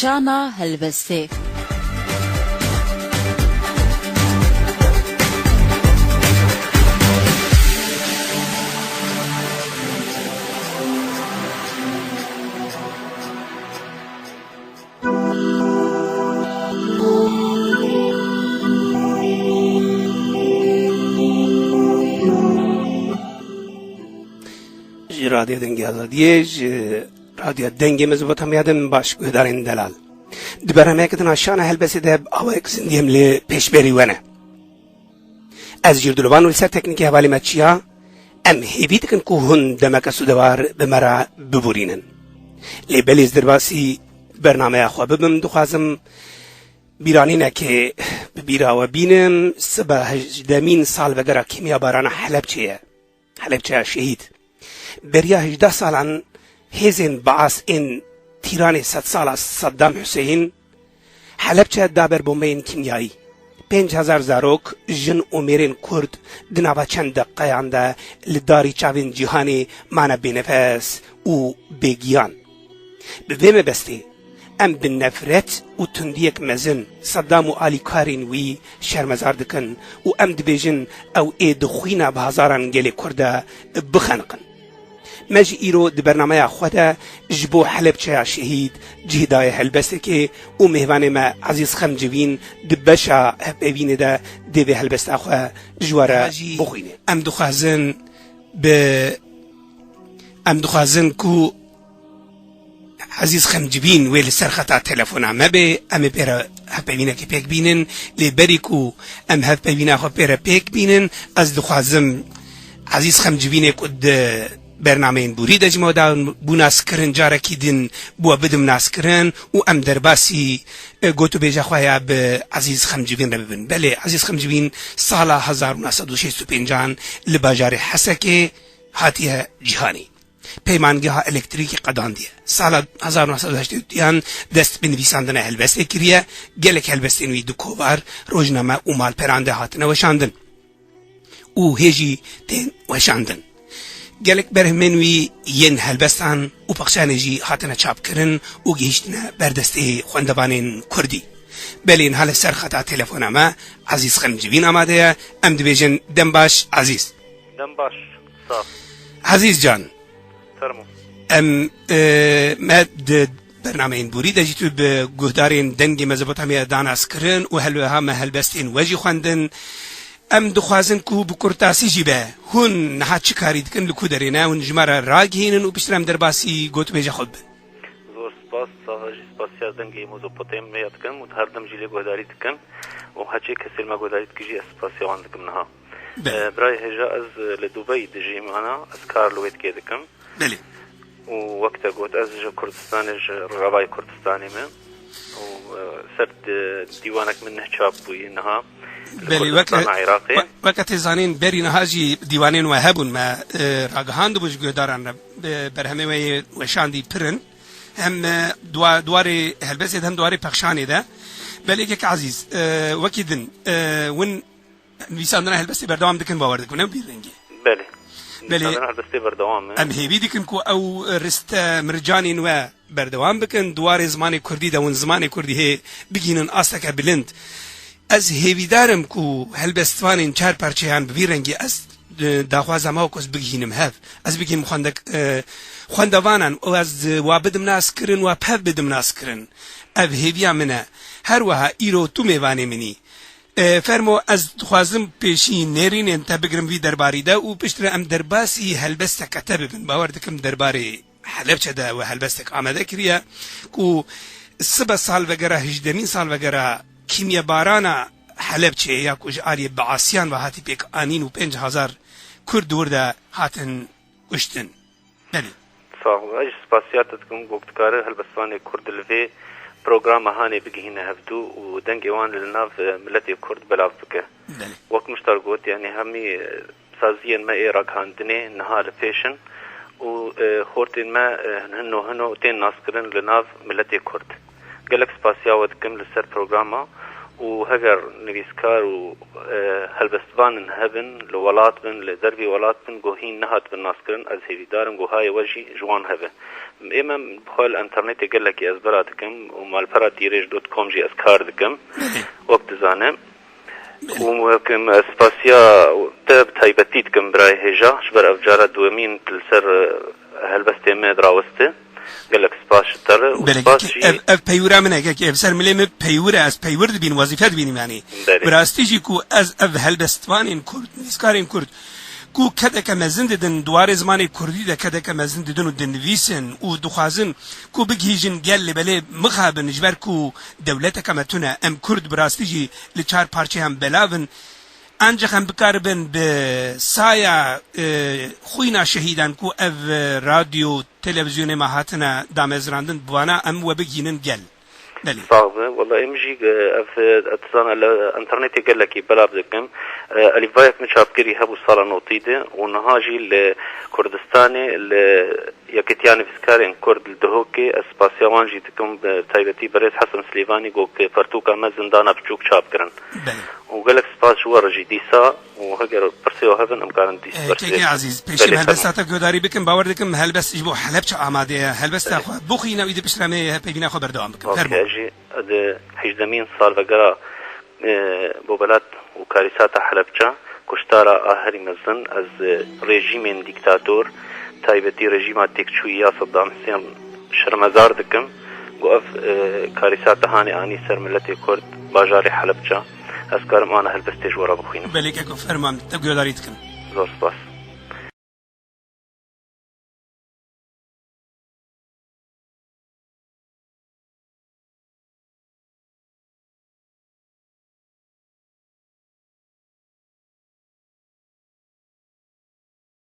Aşana helbeste. رادیو دنگی آزادیه رادیو دنگی مزبوط هم یادم باش گذارین دلال دبرنامه کدن آشان هلبسی دب آوای کسندیم لی پیش بری ونه از جردلوان ولسر تکنیکی حوالی مچیا ام هیوید کن که هن دمک سودوار بمرا ببورینن لی بلیز درباسی برنامه خواه ببم دخوازم بیرانینه که ببیرا و بینم سبا 18 سال وگرا کیمیا باران حلبچه شهید بریا 18 سالان هزین باعث این تیران 100 سال صدام حسین حلبچه دابر بومبین کیمیایی 5000 زاروک جن اومیرین کرد دناوا چند دقیقه لداری چاوین جهانی مانا بنفس و بگیان بویم بستی ام بالنفرت و تندیک مزن صدام و آلی کارین وی شرمزار دکن و ام دبیجن او اید خوینا بهزاران گلی کرده بخنقن مجی ایرو دی برنامه خود جبو حلبچه شهید جهدای هلبسته که او مهوان ما عزیز خمجوین دی بشا هبوینه ده دیوی هلبسته خواه جواره بخوینه ام دخوازن کو عزیز خمجوین ویل سرخطا تلفون همه به ام پیرا هبوینه که پیک بینن لی بری کو ام هبوینه خو پیرا پیک بینن از دخوازم عزیز خمجوینه کد برنامه این بوری دجمه دا بو ناس کرن جاره کی دین بو بدم ناس کرن و ام درباسی گوتو بیجا خواهی به عزیز خمجوین را ببین بله عزیز خمجوین سال 1965 لباجار حسکه هاتیه جهانی پیمانگه ها الکتریکی قداندیه سال 1982 دست بنویساندن هلبسته کریه گلک هلبسته نوی دو کوبار روزنامه و مال پرانده هاتنه وشاندن او هجی تین وشاندن گلک برهمنوی ین هلبستان و پخشانجی هاتنه چاپ کرن و گیشتنه بردسته خوندوانین کردی بلین حال سرخطا تلفون ما عزیز خمجوین آماده ام دبیجن دنباش عزیز دنباش صاف عزیز جان فرمو ام مد برنامه این بوری دجیتو به گهدارین دنگی مزبوط همی داناس کرن و هلوها ما هلبستین وجی خوندن ام دخوازن کو بکرتاسی جیبه هون نها چی کاری دکن لکو دارینه هون جماره راگ هینن و پشترم درباسی گوت بیجه خود بن زور سپاس ساهاجی سپاسی از دنگی موزوپوتیم میاد کن و هر دم جیلی گوداری دکن و هچی کسی ما گوداری دکجی سپاسی وان دکم نها برای هجا از لدوبای دجیم انا از کارلویت که دکم بله و وقتا گوت از کردستانش رغبای کردستانی من و سرد دیوانک من نهچاب بوی نها بلی وقت زانین بری نهاجی دیوانین و هبون ما راگهاند بوش گوداران برهمه و شاندی پرن هم دواری هلبسه هم دواری پخشانی ده بلی که عزیز وکیدن ون ویساندنا هلبسه بردوام دکن باور دکنم بیرنگی بلی هلبسه بردوام ام هیوی دکن کو او رست مرجانین و بردوام بکن دوار زمان کردی ده ون زمان کردی هی بگینن آستکه بلند از هیویدارم کو هلبستوانین چار پرچهان ببیرنگی از داخواز ما کس بگینم هف از بگیم خواندوانان و از وابدم ناس کرن و پف بدم ناس کرن او هیویا منه هر وها ایرو تو میوانه منی فرمو از خوازم پیشی نرین انتا بگرم وی درباری ده و پشتر ام درباسی هلبسته کتب بن باور دکم درباری حلبچه ده و هلبسته آمده کریا کو 7 سال وگره 18 سال وگره کیمیا بارانا حلبچه یا کج آلی بعاسیان و هاتی پیک آنین و 5000 کرد ورده هاتن اشتن بله صاحب ايش سپاسياتكم وقتكار هلبستاني كرد الفي برنامج هاني بگهینه هفدو و دنگ ایوان لناف ملتی کرد بلاف بکه وقت مشترکوت یعنی همی سازین ما ایراق هاندنه نهال فیشن و خورتين ما هنو تين ناس كرن لناف ملتي كرد قالك سباسياوت كم لسر برنامج وهجر نريسكار وهلبستوان هبن لولات بن لدربي ولات بن جوهين نهات بالناس كرن از هيدارن جوهاي وجي جوان هبن إما بخال الإنترنت قال لك أزبراتكم ومالبرا ديريج دوت كوم جي أسكاردكم وقت زانم وممكن سباسيا تاب تايبتيتكم براي هجا شبر أفجارة دوامين تلسر هلبست ماد راوسته قال لك سباش تر وسباش اف بيورا من هيك اف سر ملي بيورا اس بيورد بين وظيفات بين يعني براستيجي كو از اف هلبستوانين كورد نسكارين كورد کو کده که مزندن دوار زمانی کردی ده کده که مزندن و دنویسن و دخوازن کو بگیجن گل بله مخابن جبر کو دولت کمتونه ام کرد براستیجی لچار پارچه هم بلاون انجا هم بکاربن به سایا خوینا شهیدن کو اف رادیو تلویزیون ماهاتنا دامزراندن بوانا ام و بگینن گل صعبة والله امجي في اتصال الانترنت قال لك بلا بذكم الفايك مشابكري هبو صار نوطيده ونهاجي الكردستاني يكتيان فسكارين كرد الدهوكي اسباسيوان جيتكم تايبتي بريس حسن سليفاني قوك فرتوكا ما زندانا بجوك شابكرن وقال لك سباس شو رجي ديسا وهجر برسيو هفن امكان ديس برسيو عزيز بيشي هلبستاتك جوداري بكم باوردكم هلبست يجبو حلبش عمادية هلبست اخو بوخينا ويدي بشرامي بيبينا اخو بردوام بكم اوكي اد حجدمين صار وقرا بوبلات وكارثات حلبجة كشتارا اهري مزن از ريجيمين ديكتاتور تايبتي ريجيمات تكشوية صدام حسين شرمزار دكم وقف كارثات هاني اني سر ملتي كرد باجاري حلبجة اسكارم انا هلبستي جورا بخوينا بليك اكو فرمان تبقوا داريتكم زور سباس